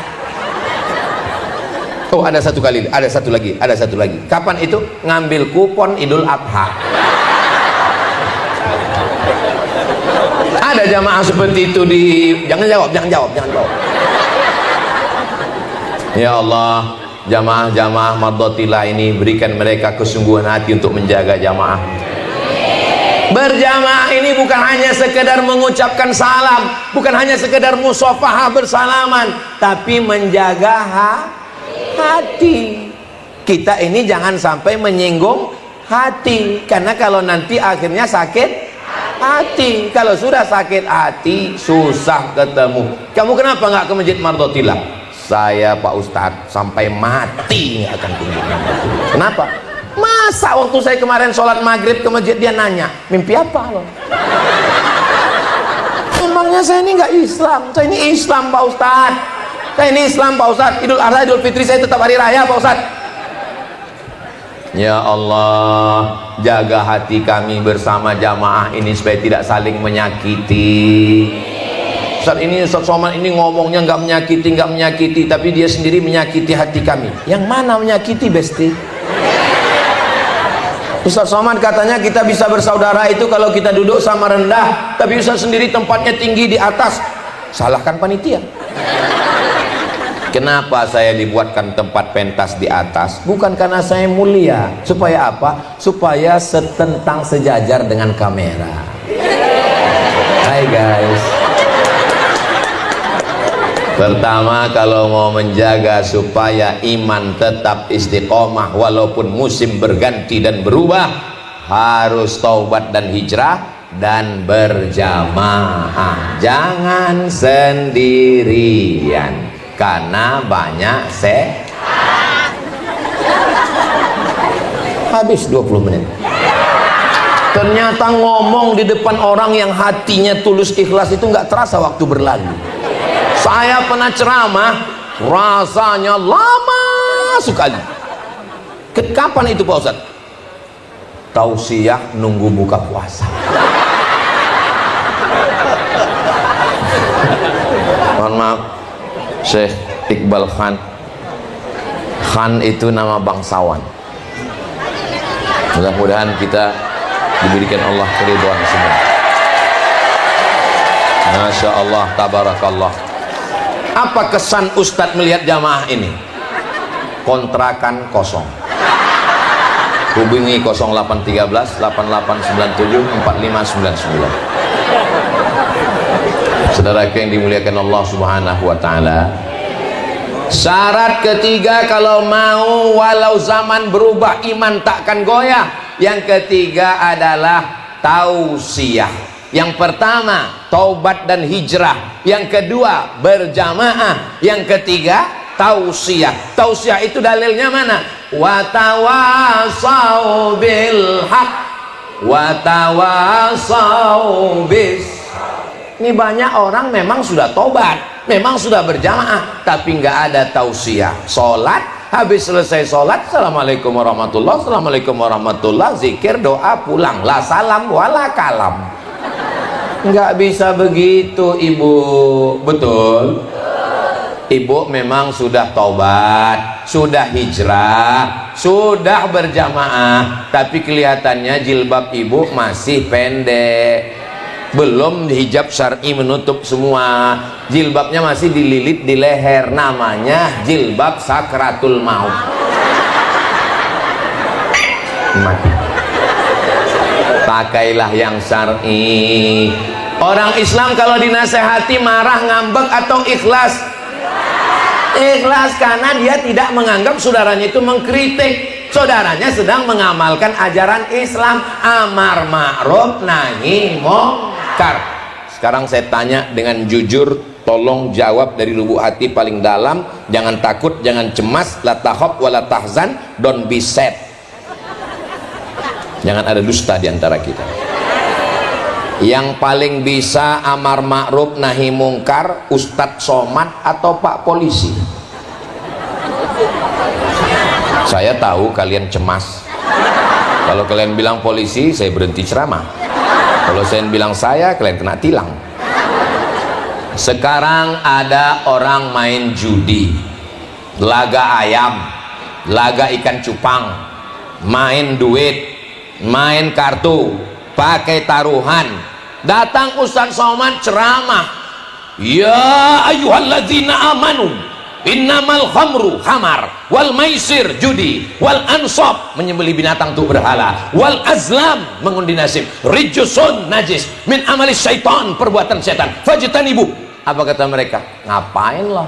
Oh, ada satu kali, ada satu lagi. Kapan itu? Ngambil kupon Idul Adha. Ada jamaah seperti itu di... Jangan jawab. Ya Allah, jamaah-jamaah Mardotillah ini berikan mereka kesungguhan hati untuk menjaga jamaah. Berjamaah ini bukan hanya sekedar mengucapkan salam, bukan hanya sekedar musafahah bersalaman, tapi menjaga hati. Kita ini jangan sampai menyinggung hati, karena kalau nanti akhirnya sakit hati. Kalau sudah sakit hati, susah ketemu. Kamu kenapa nggak ke Masjid Mardotillah? Saya Pak Ustadz sampai mati nggak akan kunjung. Kenapa? Masa waktu saya kemarin sholat maghrib ke masjid dia nanya, mimpi apa lo? Emangnya saya ini nggak Islam? Saya ini Islam Pak Ustadz. Saya ini Islam Pak Ustadz. Idul Adha, Idul Fitri saya tetap hari raya Pak Ustadz. Ya Allah, jaga hati kami bersama jamaah ini supaya tidak saling menyakiti. Ustaz ini, Ustaz Somad ini ngomongnya nggak menyakiti, tapi dia sendiri menyakiti hati kami. Yang mana menyakiti, Besti? Ustaz Somad katanya kita bisa bersaudara itu kalau kita duduk sama rendah, tapi Ustaz sendiri tempatnya tinggi di atas. Salahkan panitia. Kenapa saya dibuatkan tempat pentas di atas? Bukan karena saya mulia. Supaya apa? Supaya setentang sejajar dengan kamera. Hai guys. Pertama, kalau mau menjaga supaya iman tetap istiqomah walaupun musim berganti dan berubah, harus taubat dan hijrah dan berjamaah. Jangan sendirian, karena banyak habis 20 menit. Ternyata ngomong di depan orang yang hatinya tulus ikhlas itu nggak terasa waktu berlalu. Saya pernah ceramah, rasanya lama sekali. Kapan itu Pak Ustadz? Tausiah nunggu buka puasa. Mohon maaf, Syekh Iqbal Khan. Khan itu nama bangsawan. Mudah-mudahan kita diberikan Allah keridhaan semua. Masya Allah, tabarakallah. Apa kesan Ustadz melihat jamaah ini? Kontrakan kosong. Hubungi 0813 8897 4599. Saudara yang dimuliakan Allah Subhanahu wa taala, syarat ketiga kalau mau walau zaman berubah iman takkan goyah. Yang ketiga adalah tausiah. Yang pertama, taubat dan hijrah. Yang kedua, berjamaah. Yang ketiga, tausiah. Tausiah itu dalilnya mana? Watawasau bil haq, watawasau bis. Ini banyak orang memang sudah tobat, memang sudah berjamaah, tapi nggak ada tausiah. Sholat, habis selesai sholat, assalamualaikum warahmatullah, assalamualaikum warahmatullah, zikir, doa, pulang, la salam wala kalam. Nggak bisa begitu, ibu. Betul? Ibu memang sudah taubat, sudah hijrah, sudah berjamaah, tapi kelihatannya jilbab ibu masih pendek, belum hijab syar'i menutup semua, jilbabnya masih dililit di leher, namanya jilbab sakratul maut. Mati. Pakailah yang syar'i. Orang Islam kalau dinasehati marah, ngambek atau ikhlas? Ikhlas, karena dia tidak menganggap saudaranya itu mengkritik. Saudaranya sedang mengamalkan ajaran Islam, amar ma'ruf nahi munkar. Sekarang saya tanya dengan jujur, tolong jawab dari lubuk hati paling dalam, jangan takut, jangan cemas, la takhaf wa la tahzan, don't be sad. Jangan ada dusta di antara kita. Yang paling bisa amar ma'ruf nahi mungkar, Ustadz Somad atau Pak Polisi? Saya tahu kalian cemas. Kalau kalian bilang polisi, saya berhenti ceramah. Kalau saya bilang saya, kalian kena tilang. Sekarang ada orang main judi, laga ayam, laga ikan cupang, main duit, main kartu, pakai taruhan. Datang Ustadz Somad ceramah, ya ayyuhalladzina amanu innamal khamru khamar wal maisir judi wal ansab menyembelih binatang untuk berhala wal azlam mengundi nasib rijsun najis min amali syaitan perbuatan setan fajtanibu. Apa kata mereka? Ngapain loh,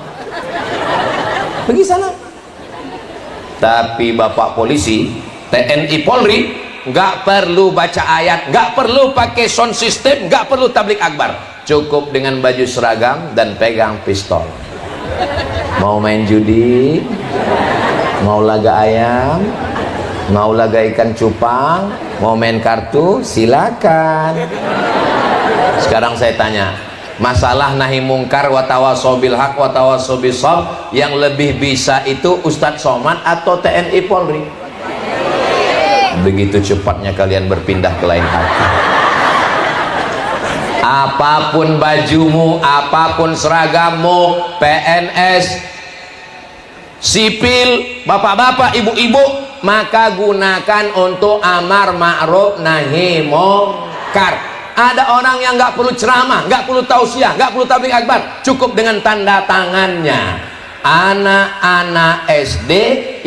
pergi sana. Tapi Bapak Polisi, TNI Polri nggak perlu baca ayat, nggak perlu pakai sound system, nggak perlu tablik akbar, cukup dengan baju seragam dan pegang pistol. Mau main judi, mau laga ayam, mau laga ikan cupang, mau main kartu, silakan. Sekarang saya tanya, masalah nahi mungkar wa tawasau bil haq wa tawasau bis sabr, yang lebih bisa itu Ustadz Somad atau TNI Polri? Begitu cepatnya kalian berpindah ke lain hati. Apapun bajumu, apapun seragammu, PNS, sipil, bapak-bapak, ibu-ibu, maka gunakan untuk amar ma'ruf nahi munkar. Ada orang yang nggak perlu ceramah, nggak perlu tausiah, nggak perlu tabligh akbar, cukup dengan tanda tangannya. Anak-anak SD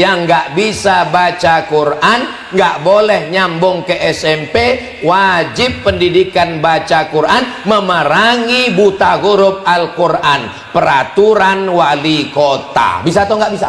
yang nggak bisa baca Quran nggak boleh nyambung ke SMP, wajib pendidikan baca Quran, memerangi buta huruf Al-Quran, peraturan wali kota. Bisa atau nggak bisa?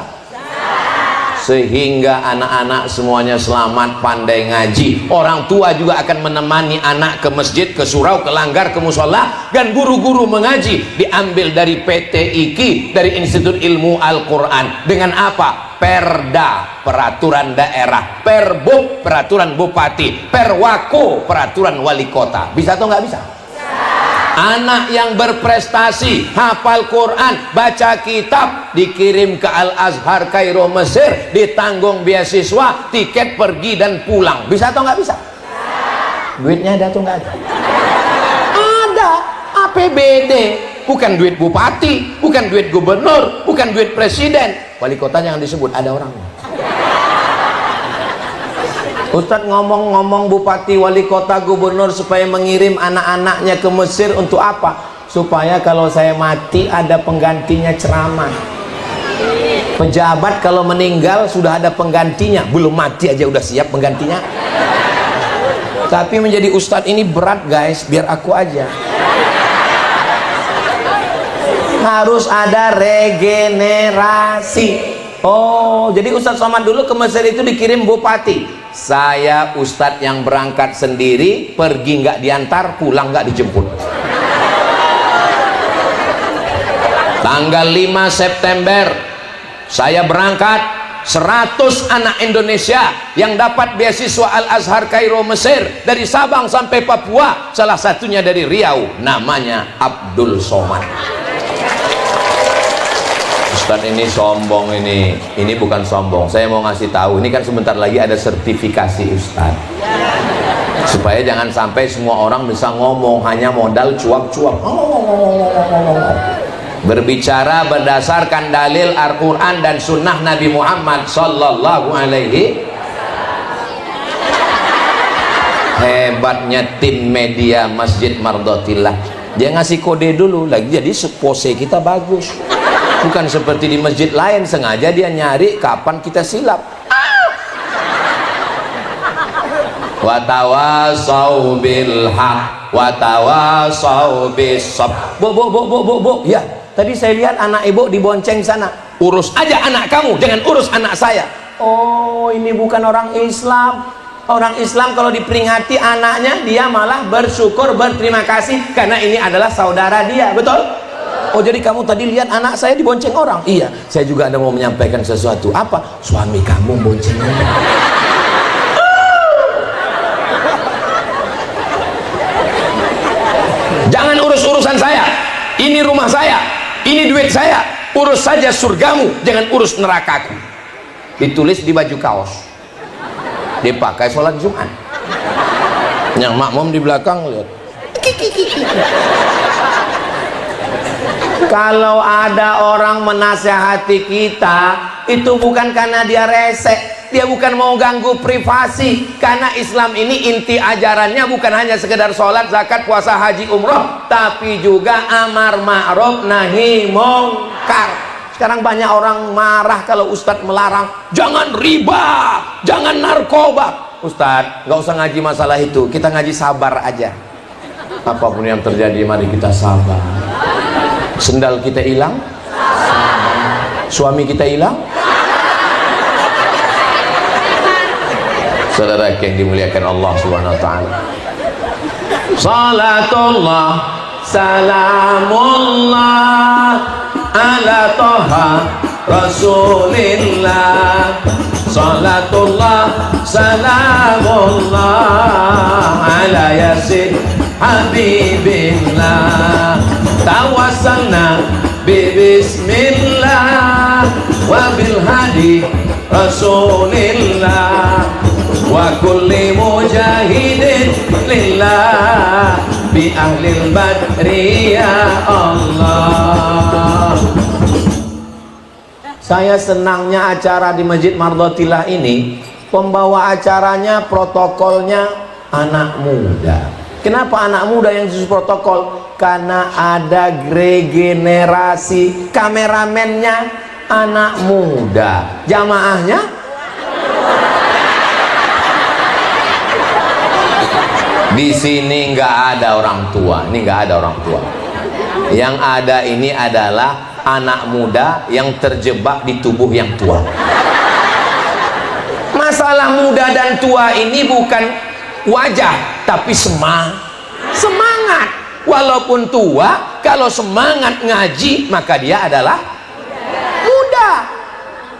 Sehingga anak-anak semuanya selamat, pandai ngaji. Orang tua juga akan menemani anak ke masjid, ke surau, ke langgar, ke musola. Dan guru-guru mengaji diambil dari PT IKI, dari Institut Ilmu Al-Quran. Dengan apa? Perda, peraturan daerah. Perbuk, peraturan bupati. Perwako, peraturan wali kota. Bisa atau nggak bisa? Anak yang berprestasi, hafal Quran, baca kitab, dikirim ke Al-Azhar Kairo Mesir, ditanggung beasiswa, tiket pergi dan pulang. Bisa atau nggak bisa? Duitnya ada atau nggak ada? Ada. APBD, bukan duit bupati, bukan duit gubernur, bukan duit presiden. Wali kota jangan disebut, ada orangnya. Ustadz ngomong-ngomong bupati, wali kota, gubernur supaya mengirim anak-anaknya ke Mesir untuk apa? Supaya kalau saya mati ada penggantinya ceramah. Pejabat kalau meninggal sudah ada penggantinya, belum mati aja udah siap penggantinya. Tapi menjadi ustadz ini berat guys, biar aku aja. Harus ada regenerasi. Oh, jadi Ustadz Somad dulu ke Mesir itu dikirim bupati. saya ustadz yang berangkat sendiri, pergi nggak diantar, pulang nggak dijemput. Tanggal 5 September saya berangkat, 100 anak Indonesia yang dapat beasiswa Al-Azhar Kairo Mesir, dari Sabang sampai Papua, salah satunya dari Riau, namanya Abdul Somad. Ustadz ini sombong, ini bukan sombong, saya mau ngasih tahu, ini kan sebentar lagi ada sertifikasi Ustadz, supaya jangan sampai semua orang bisa ngomong hanya modal cuap-cuap, berbicara berdasarkan dalil Al-Quran dan sunnah Nabi Muhammad sallallahu alaihi. Hebatnya tim media Masjid Mardotillah, dia ngasih kode dulu lagi, jadi pose kita bagus, bukan seperti di masjid lain sengaja dia nyari kapan kita silap. Watawasau bil haq watawasau bis sabr. Bu, ya, tadi saya lihat anak ibu dibonceng sana. Urus aja anak kamu, jangan urus anak saya. Oh, ini bukan orang Islam. Orang Islam kalau diperingati anaknya, dia malah bersyukur, berterima kasih karena ini adalah saudara dia. Betul? Oh, jadi kamu tadi lihat anak saya dibonceng orang? Iya, saya juga ada mau menyampaikan sesuatu. Apa? Suami kamu bonceng orang. Jangan urus urusan saya, ini rumah saya, ini duit saya, urus saja surgamu, jangan urus nerakaku. Ditulis di baju kaos, dipakai sholat Jumat. Yang makmum di belakang lihat. Kalau ada orang menasehati kita, itu bukan karena dia resek, dia bukan mau ganggu privasi, karena Islam ini inti ajarannya bukan hanya sekedar sholat, zakat, puasa, haji, umroh, tapi juga amar ma'ruf nahi mungkar. Sekarang banyak orang marah kalau ustadz melarang, jangan riba, jangan narkoba. Ustadz, nggak usah ngaji masalah itu, kita ngaji sabar aja. Apapun yang terjadi, mari kita sabar. Sendal kita hilang, suami kita hilang, saudara yang dimuliakan Allah Subhanahu wa taala. Salatullah salamullah ala toha Rasulillah. Salatullah salamullah ala yasin habibillah. Tawassalna bismillah wa bil hadi Rasulillah wa kulli mujahidin lillah bi ahlil badri ya Allah. Saya senangnya acara di Masjid Mardotillah ini, pembawa acaranya, protokolnya anak muda. Kenapa anak muda yang khusus protokol? Karena ada regenerasi, kameramennya anak muda, jamaahnya di sini nggak ada orang tua. Ini nggak ada orang tua. Yang ada ini adalah anak muda yang terjebak di tubuh yang tua. Masalah muda dan tua ini bukan wajah, tapi semangat. Walaupun tua, kalau semangat ngaji, maka dia adalah muda.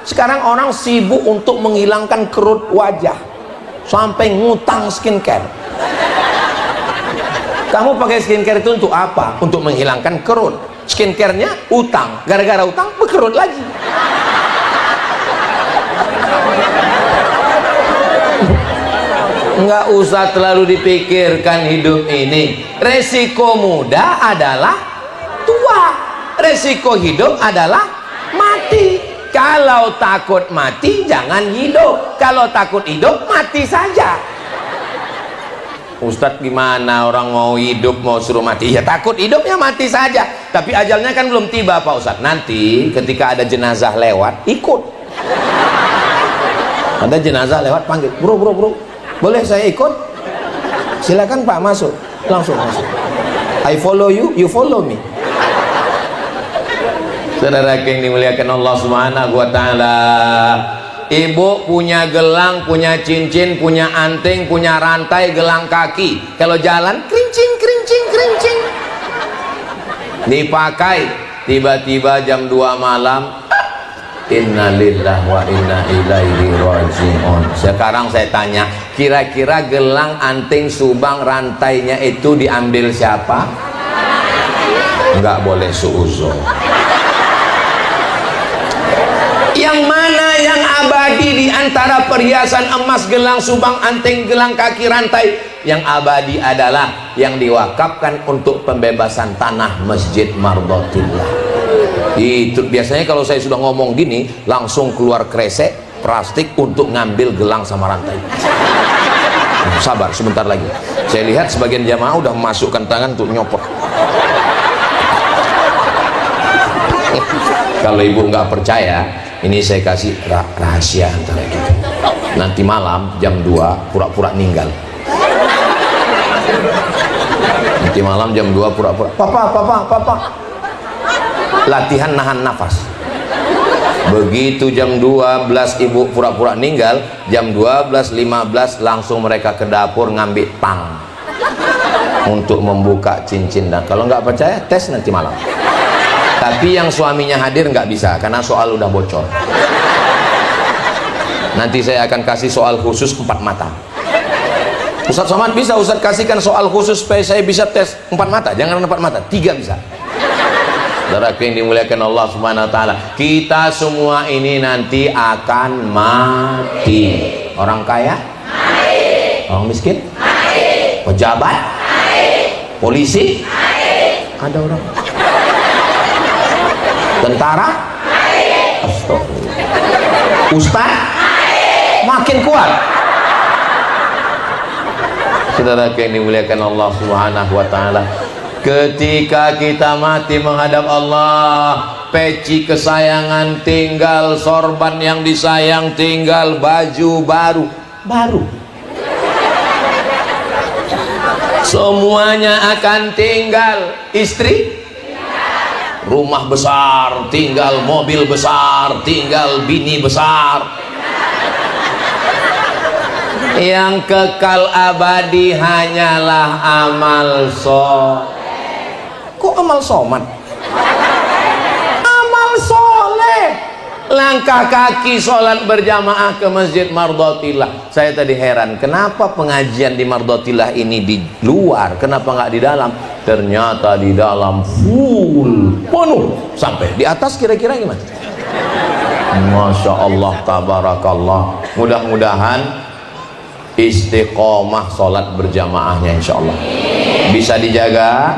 Sekarang orang sibuk untuk menghilangkan kerut wajah, sampai ngutang skincare. Kamu pakai skincare itu untuk apa? Untuk menghilangkan kerut. Skincarenya utang, gara-gara utang berkerut lagi. Nggak usah terlalu dipikirkan hidup ini. Resiko muda adalah tua, resiko hidup adalah mati. Kalau takut mati jangan hidup, kalau takut hidup mati saja. Ustadz, gimana orang mau hidup mau suruh mati? Ya takut hidupnya mati saja, tapi ajalnya kan belum tiba Pak Ustadz. Nanti ketika ada jenazah lewat, ikut. Ada jenazah lewat, panggil, bro, boleh saya ikut? Silakan Pak, masuk. Langsung masuk. I follow you, you follow me. Saudara yang dimuliakan Allah Subhanahu wa taala, Ibu punya gelang, punya cincin, punya anting, punya rantai, gelang kaki. Kalau jalan kerincing, kerincing, kerincing. Dipakai, tiba-tiba jam 2 malam, innalillahi wa inna ilaihi raji'un. Sekarang saya tanya, kira-kira gelang, anting, subang, rantainya itu diambil siapa? Enggak boleh suuzon. Yang mana yang abadi di antara perhiasan emas, gelang, subang, anting, gelang kaki, rantai? Yang abadi adalah yang diwakafkan untuk pembebasan tanah Masjid Mardotillah. Itu biasanya kalau saya sudah ngomong gini, langsung keluar kresek plastik untuk ngambil gelang sama rantai. Sabar sebentar lagi. Saya lihat sebagian jamaah udah memasukkan tangan untuk nyopot. Kalau ibu nggak percaya, ini saya kasih rahasia antara kita. Nanti malam jam 2 pura-pura ninggal. Nanti malam jam 2 pura-pura, papa. Latihan nahan nafas. Begitu jam 12 ibu pura-pura ninggal, jam 12.15 langsung mereka ke dapur ngambil tang untuk membuka cincin. Dan kalau nggak percaya, tes nanti malam. Tapi yang suaminya hadir nggak bisa karena soal udah bocor. Nanti saya akan kasih soal khusus 4 mata. Ustaz Somad, bisa Ustaz kasihkan soal khusus supaya saya bisa tes 4 mata? Jangan 4 mata, 3 bisa. Saudara yang dimuliakan Allah Subhanahu wa taala, kita semua ini nanti akan mati. Orang kaya? Mati. Orang miskin? Mati. Pejabat? Mati. Polisi? Mati. Ada orang? Tentara? Astagfirullah. Ustaz? Makin kuat. Saudara yang dimuliakan Allah Subhanahu wa taala, ketika kita mati menghadap Allah, peci kesayangan tinggal, sorban yang disayang tinggal, baju baru. Semuanya akan tinggal. Istri rumah besar tinggal, mobil besar tinggal, bini besar. Yang kekal abadi hanyalah amal soleh. Kok amal somat? Amal soleh. Langkah kaki sholat berjamaah ke Masjid Mardotillah. Saya tadi heran, kenapa pengajian di Mardotillah ini di luar, kenapa nggak di dalam? Ternyata di dalam full, penuh sampai di atas. Kira-kira gimana? Masya Allah, tabarakallah. Mudah-mudahan istiqomah sholat berjamaahnya insya Allah bisa dijaga.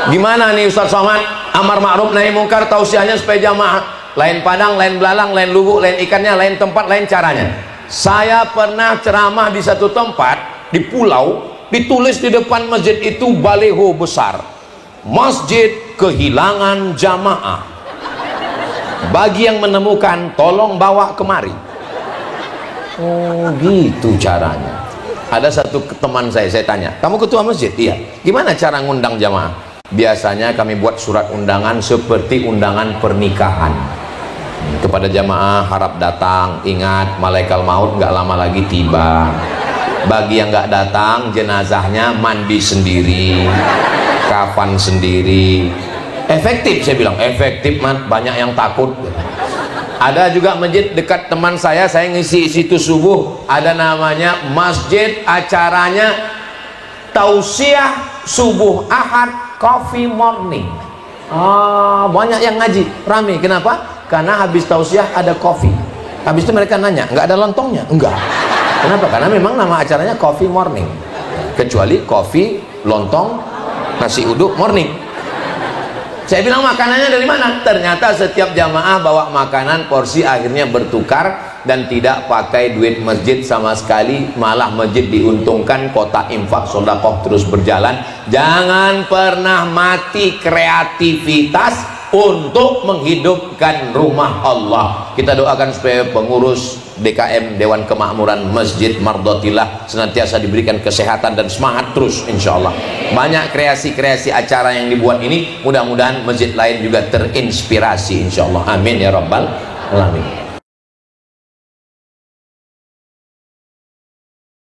Gimana nih Ustaz Somad? Amar ma'ruf nahi mungkar tausiahnya supaya jamaah, lain padang, lain belalang, lain lubuk, lain ikannya, lain tempat, lain caranya. Saya pernah ceramah di satu tempat di pulau, ditulis di depan masjid itu baliho besar, masjid kehilangan jamaah, bagi yang menemukan tolong bawa kemari. Oh gitu caranya. Ada satu teman saya tanya, kamu ketua masjid? Iya. Gimana cara ngundang jamaah? Biasanya kami buat surat undangan seperti undangan pernikahan kepada jamaah, harap datang, ingat malaikat maut nggak lama lagi tiba. Bagi yang nggak datang, jenazahnya mandi sendiri, kafan sendiri. Efektif, saya bilang efektif, man. Banyak yang takut. Ada juga masjid dekat teman saya ngisi situ subuh, ada namanya masjid, acaranya tausiah subuh Ahad coffee morning. Banyak yang ngaji, rame. Kenapa? Karena habis tausiah ada kopi. Habis itu mereka nanya, nggak ada lontongnya? Enggak. Kenapa? Karena memang nama acaranya coffee morning. Kecuali kopi, lontong, nasi uduk morning. Saya bilang makanannya dari mana? Ternyata setiap jamaah bawa makanan, porsi akhirnya bertukar dan tidak pakai duit masjid sama sekali, malah masjid diuntungkan, kota infak sedekah terus berjalan. Jangan pernah mati kreativitas untuk menghidupkan rumah Allah. Kita doakan supaya pengurus DKM Dewan Kemakmuran Masjid Mardotillah senantiasa diberikan kesehatan dan semangat terus insyaallah. Banyak kreasi-kreasi acara yang dibuat ini, mudah-mudahan masjid lain juga terinspirasi insyaallah. Amin ya rabbal alamin.